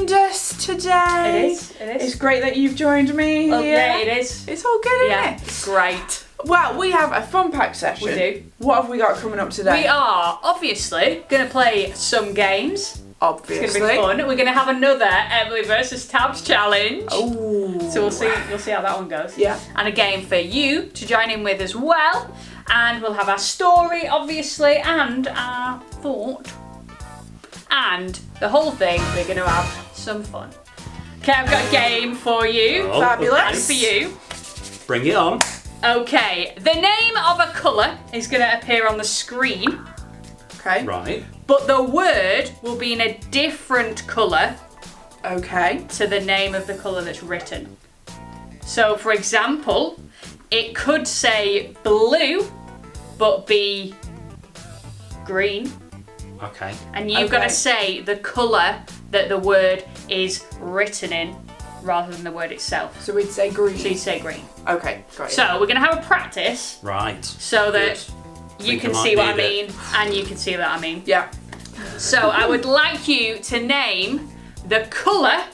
joined us today. It is. It's great that you've joined me here. Oh, yeah, it is. It's all good, isn't it? It's great. Well, we have a fun-packed session. We do. What have we got coming up today? We are obviously going to play some games. Obviously. It's going to be fun. We're going to have another Emily versus Tabz challenge. Oh. So we'll see how that one goes. Yeah. And a game for you to join in with as well. And we'll have our story, obviously, and our thought. And the whole thing, we're going to have some fun. Okay, I've got a game for you. Oh, Fabulous. And for you. Bring it on. Okay, the name of a colour is going to appear on the screen. Okay. Right. But the word will be in a different colour Okay. to the name of the colour that's written. So, for example, it could say blue, but be green. Okay. And you've got Okay. to say the colour that the word is written in, rather than the word itself. So we'd say green. So you say green. Okay, got it. So we're going to have a practice, Right. so that Good. you Think can I see might what I need mean, and you can see what I mean. Yeah. So I would like you to name the colour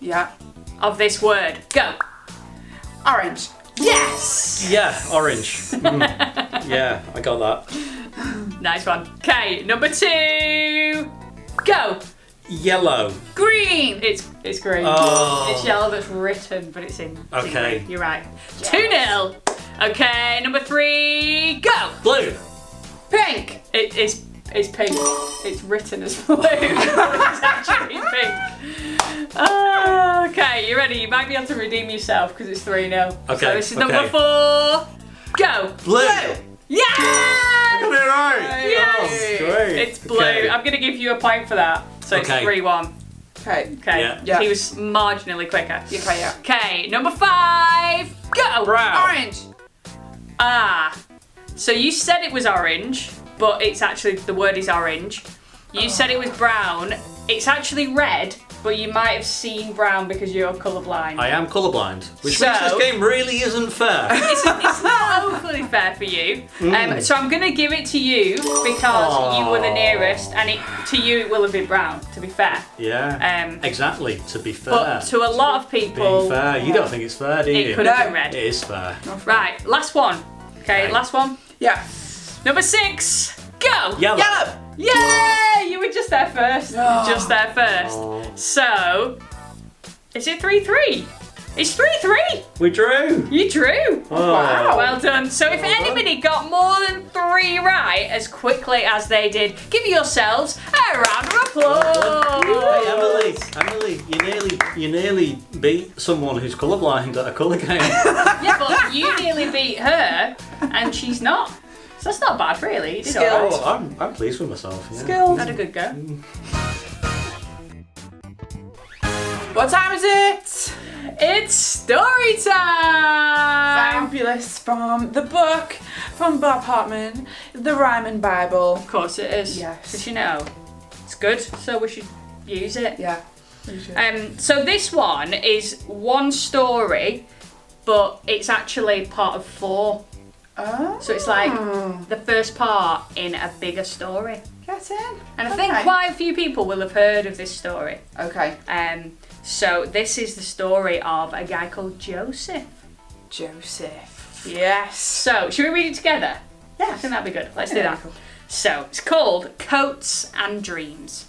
Yeah. of this word. Go. Orange. Yes! Yeah, orange. Yeah, I got that. Nice one. Okay, number 2. Go. Yellow. Green. It's green. Oh. It's yellow that's written, but it's in. it's in Okay. green. You're right. 2-0. Okay, number 3. Go. Blue. Pink. It's pink. It's written as blue. It's actually pink. Okay, you ready? You might be able to redeem yourself because it's 3-0. Okay, So this is okay. number 4. Go. Blue. Yeah! I got it right. Yes! Oh, great. It's blue. Okay. I'm going to give you a point for that. So it's Okay. 3-1. Okay. Okay. Yeah. Yeah. He was marginally quicker. Okay, yeah. Okay, number 5. Go. Brown. Orange. Ah. So you said it was orange, but it's actually, the word is orange. You said it was brown. It's actually red, but you might have seen brown because you're colourblind. I am colourblind, which So- means this game really isn't fair. It's not overly fair for you. So I'm going to give it to you because you were the nearest, and to you it will have been brown, to be fair. Yeah. Exactly. To be fair. But to a lot of people, Being fair. You don't think it's fair, do you? it could have been red. It is fair. Right, last one. Okay, Okay. last one. Yeah. Number 6. Go. Yellow. Yellow. Yay! You were just there first. Oh. Just there first. Oh. So, is it 3-3? It's 3-3. We drew. You drew. Oh. Wow. Well done. So if anybody got more than 3 right as quickly as they did, give yourselves a round of applause. Hey, Emily, you nearly beat someone who's colourblind at a colour game. Yeah, but you nearly beat her, and she's not. So that's not bad, really. You did Skills. all right. Oh, I'm pleased with myself. Yeah. Skills. Had a good go. What time is it? It's story time. Fabulous, from the book from Bob Hartman, the Ryman Bible. Of course it is. Yes. Because you know, it's good, so we should use it. Yeah. So this one is one story, but it's actually part of 4. Oh. So it's like the first part in a bigger story. Get in. And I think quite a few people will have heard of this story. Okay. So this is the story of a guy called Joseph. Joseph. Yes. So, should we read it together? Yeah. I think that'd be good. Let's do Yeah, that. cool. So, it's called Coats and Dreams.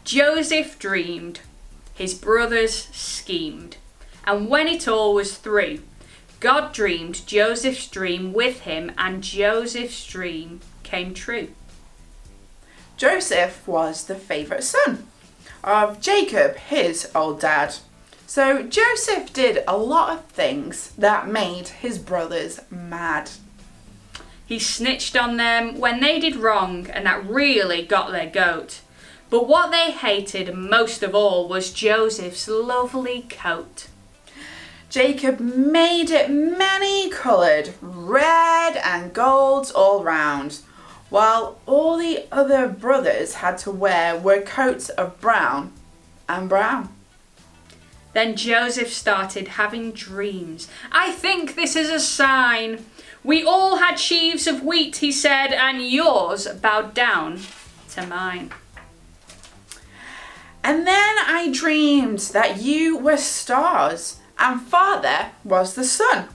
Joseph dreamed, his brothers schemed, and when it all was through, God dreamed Joseph's dream with him, and Joseph's dream came true. Joseph was the favourite son of Jacob, his old dad. So Joseph did a lot of things that made his brothers mad. He snitched on them when they did wrong, and that really got their goat. But what they hated most of all was Joseph's lovely coat. Jacob made it many-coloured, red and gold all round, while all the other brothers had to wear were coats of brown and brown. Then Joseph started having dreams. I think this is a sign. We all had sheaves of wheat, he said, and yours bowed down to mine. And then I dreamed that you were stars and Father was the sun.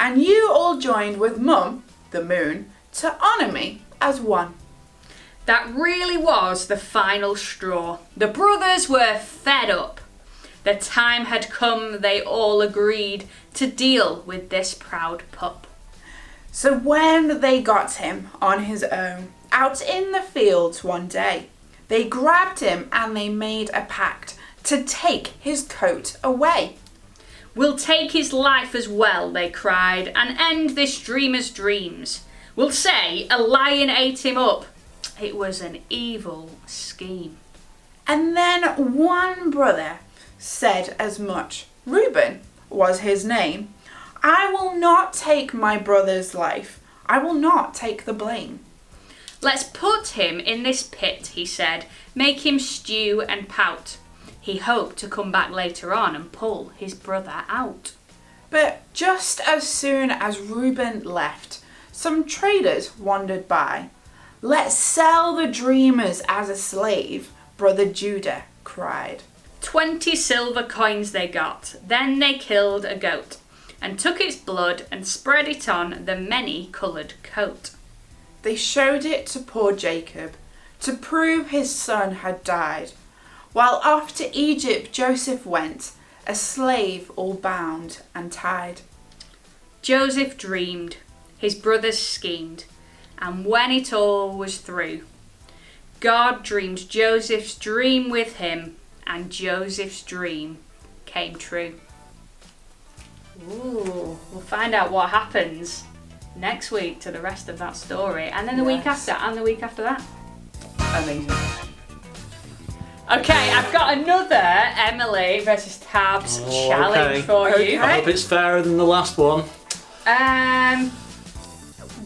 And you all joined with Mum, the moon, to honour me as one. That really was the final straw. The brothers were fed up. The time had come, they all agreed, to deal with this proud pup. So when they got him on his own, out in the fields one day, they grabbed him and they made a pact to take his coat away. We'll take his life as well, they cried, and end this dreamer's dreams. We'll say a lion ate him up. It was an evil scheme. And then one brother said as much. Reuben was his name. I will not take my brother's life. I will not take the blame. Let's put him in this pit, he said, make him stew and pout. He hoped to come back later on and pull his brother out. But just as soon as Reuben left, some traders wandered by. Let's sell the dreamers as a slave, brother Judah cried. 20 silver coins they got, then they killed a goat, and took its blood and spread it on the many-coloured coat. They showed it to poor Jacob, to prove his son had died. While off to Egypt Joseph went, a slave all bound and tied. Joseph dreamed, his brothers schemed, and when it all was through, God dreamed Joseph's dream with him, and Joseph's dream came true. Ooh, we'll find out what happens next week to the rest of that story, and then the week after, and the week after that. Amazing. Okay, I've got another Emily versus Tabz challenge for you. I hope it's fairer than the last one.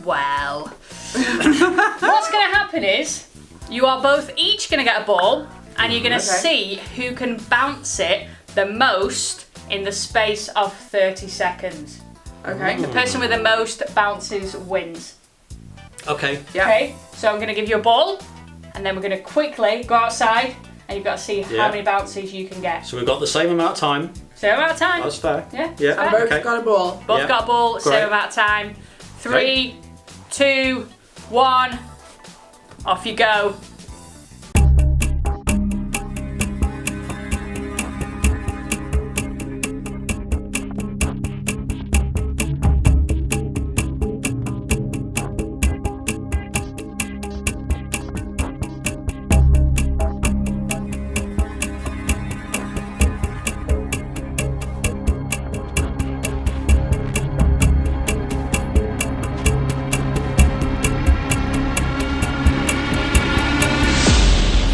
Well, what's going to happen is you are both each going to get a ball, and you're going to see who can bounce it the most in the space of 30 seconds. Okay. The person with the most bounces wins. Okay. Yeah. Okay, so I'm going to give you a ball, and then we're going to quickly go outside, and you've got to see how many bounces you can get. So we've got the same amount of time. Same amount of time. That's fair. Yeah. Yeah. And both got a ball. Both got a ball, Great. same amount of time. 3, 2, 1, off you go.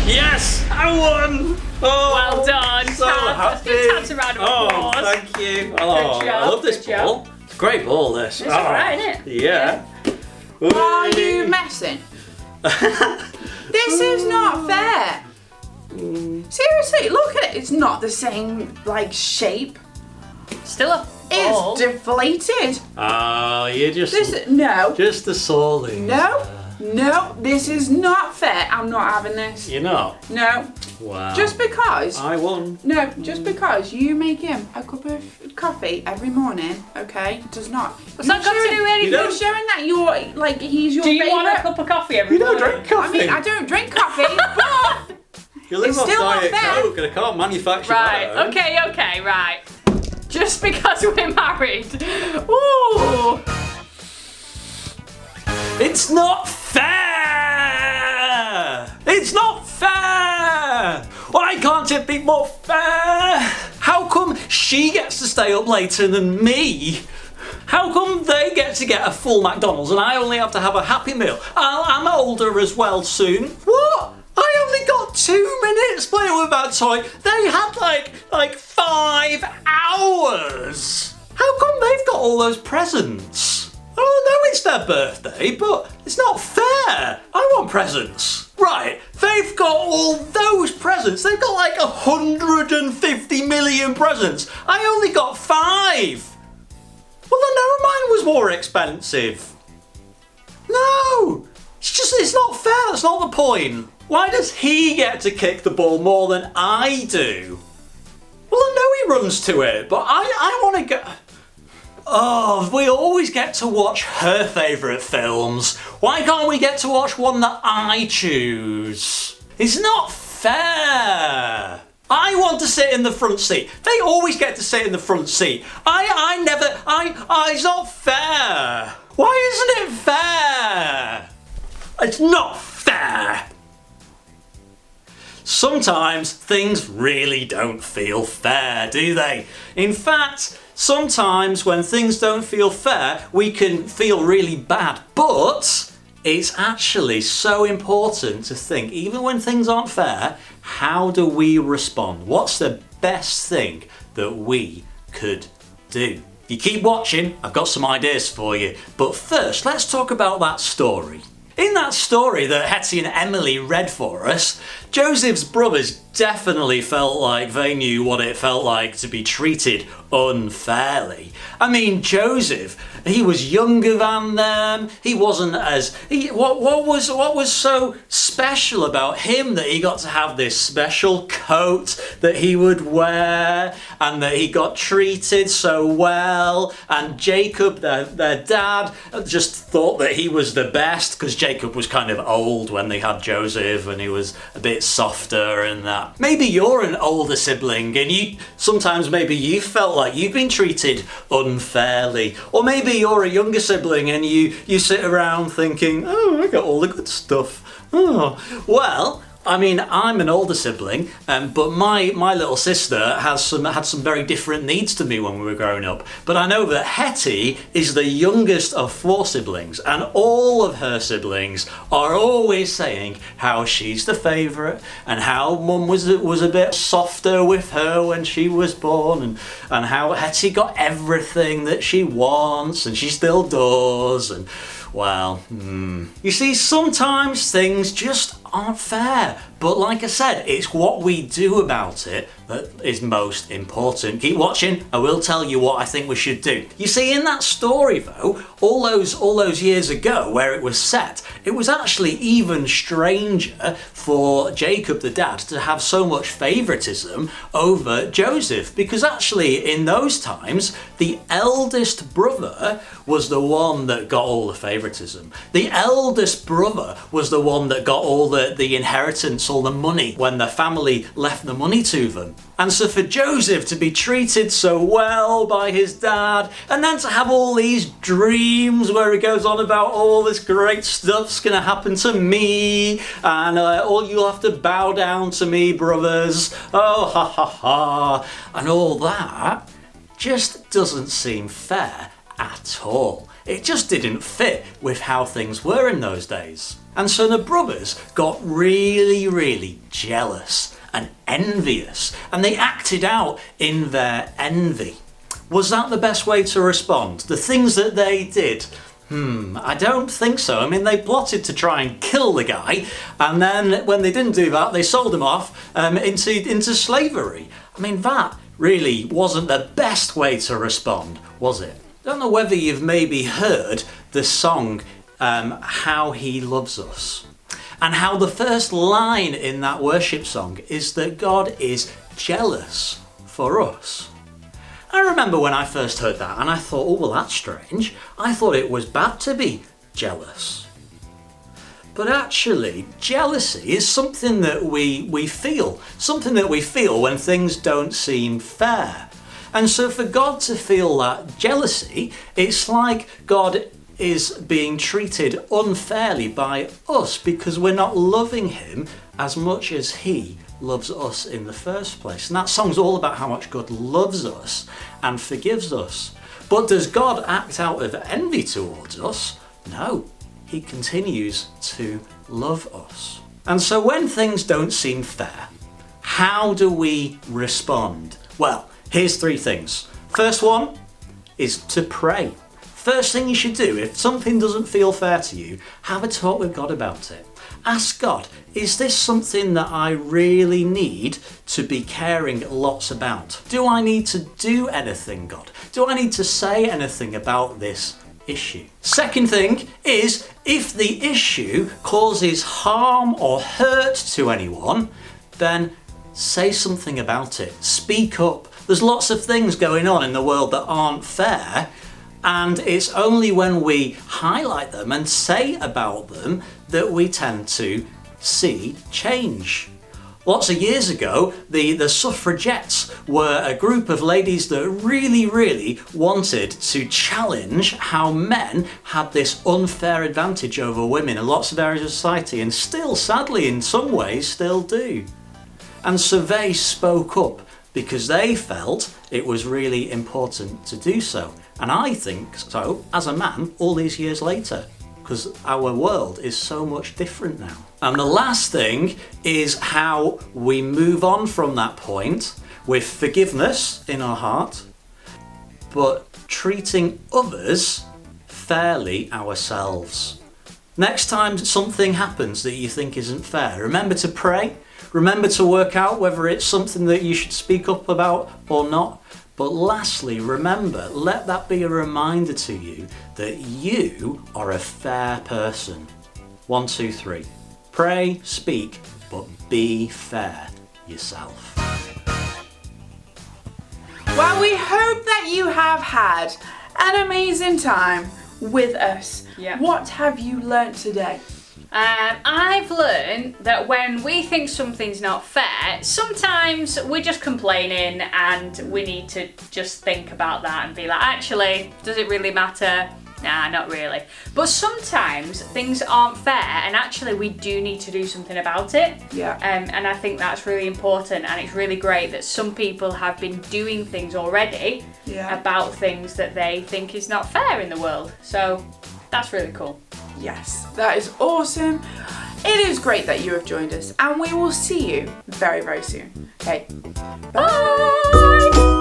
Yes, I won! Oh, Well done, so Tabz. Let's happy. give Tabz a round of applause. Oh, thank you. Oh, Good I job, love this good job. ball. It's a great ball, this. It's alright, isn't it? Yeah. Are you messing? This is not fair. Seriously, look at it. It's not the same shape. Still a ball. It's deflated. Oh, you're just This a sore loser. No, this is not fair. I'm not having this. You're not? No. Wow. Just because. I won. No, just because you make him a cup of coffee every morning, okay, does not. What's that got to do with anything? You're showing that you're he's your Do you favourite. want a cup of coffee every You don't morning? drink coffee. I mean, I don't drink coffee, but You live it's off still not Diet fair. Coke and I can't manufacture that. Right, okay, right. Just because we're married. Ooh. It's not fair! It's not fair! Why can't it be more fair? How come she gets to stay up later than me? How come they get to get a full McDonald's and I only have to have a Happy Meal? I'm older as well soon. What? I only got 2 minutes playing with that toy. They had like 5 hours. How come they've got all those presents? Oh, no, it's their birthday, but it's not fair. I want presents. Right, they've got all those presents. They've got 150 million presents. I only got 5. Well, then no, mine was more expensive. No, it's not fair. That's not the point. Why does he get to kick the ball more than I do? Well, I know he runs to it, but I want to go... Oh, we always get to watch her favourite films. Why can't we get to watch one that I choose? It's not fair. I want to sit in the front seat. They always get to sit in the front seat. It's not fair. Why isn't it fair? It's not fair. Sometimes things really don't feel fair, do they? In fact, sometimes when things don't feel fair, we can feel really bad. But it's actually so important to think, even when things aren't fair, how do we respond? What's the best thing that we could do? If you keep watching, I've got some ideas for you. But first, let's talk about that story. In that story that Hettie and Emily read for us, Joseph's brothers definitely felt like they knew what it felt like to be treated unfairly. I mean, Joseph, he was younger than them. He wasn't as... What was so special about him that he got to have this special coat that he would wear and that he got treated so well? And Jacob, their dad, just thought that he was the best because Jacob was kind of old when they had Joseph and he was a bit softer and that. Maybe you're an older sibling and sometimes maybe you felt like you've been treated unfairly. Or maybe you're a younger sibling and you sit around thinking, oh, I got all the good stuff. Oh, well, I mean, I'm an older sibling, but my little sister had some very different needs to me when we were growing up. But I know that Hettie is the youngest of 4 siblings, and all of her siblings are always saying how she's the favourite, and how Mum was a bit softer with her when she was born, and how Hettie got everything that she wants, and she still does, and... Well, You see, sometimes things just aren't fair. But like I said, it's what we do about it that is most important. Keep watching, I will tell you what I think we should do. You see, in that story though, all those years ago where it was set, it was actually even stranger for Jacob the dad to have so much favouritism over Joseph, because actually in those times the eldest brother was the one that got all the favouritism. The eldest brother was the one that got all the inheritance, all the money, when the family left the money to them. And so for Joseph to be treated so well by his dad, and then to have all these dreams where he goes on about all this great stuff's gonna happen to me, and all you'll have to bow down to me, brothers, oh ha ha ha, and all that just doesn't seem fair at all. It just didn't fit with how things were in those days. And so the brothers got really, really jealous and envious, and they acted out in their envy. Was that the best way to respond? The things that they did? I don't think so. I mean, they plotted to try and kill the guy, and then when they didn't do that, they sold him off into slavery. I mean, that really wasn't the best way to respond, was it? I don't know whether you've maybe heard the song How He Loves Us, and how the first line in that worship song is that God is jealous for us. I remember when I first heard that and I thought, oh well, that's strange. I thought it was bad to be jealous. But actually, jealousy is something that we feel. Something that we feel when things don't seem fair. And so for God to feel that jealousy, it's like God is being treated unfairly by us because we're not loving him as much as he loves us in the first place. And that song's all about how much God loves us and forgives us. But does God act out of envy towards us? No, he continues to love us. And so when things don't seem fair, how do we respond? Well, here's 3 things. First one is to pray. First thing you should do, if something doesn't feel fair to you, have a talk with God about it. Ask God, is this something that I really need to be caring lots about? Do I need to do anything, God? Do I need to say anything about this issue. Second thing is, if the issue causes harm or hurt to anyone, then say something about it. Speak up. There's lots of things going on in the world that aren't fair, and it's only when we highlight them and say about them that we tend to see change. Lots of years ago, the suffragettes were a group of ladies that really wanted to challenge how men had this unfair advantage over women in lots of areas of society, and still, sadly, in some ways, still do. And so they spoke up because they felt it was really important to do so. And I think so, as a man, all these years later, because our world is so much different now. And the last thing is how we move on from that point with forgiveness in our heart, but treating others fairly ourselves. Next time something happens that you think isn't fair, remember to pray. Remember to work out whether it's something that you should speak up about or not. But lastly, remember, let that be a reminder to you that you are a fair person. 1, 2, 3. Pray, speak, but be fair yourself. Well, we hope that you have had an amazing time with us. Yeah. What have you learnt today? I've learned that when we think something's not fair, sometimes we're just complaining and we need to just think about that and be like, actually, does it really matter? Nah, not really. But sometimes things aren't fair and actually we do need to do something about it. Yeah. And I think that's really important, and it's really great that some people have been doing things already about things that they think is not fair in the world. So that's really cool. Yes, that is awesome. It is great that you have joined us, and we will see you very soon. Okay, bye.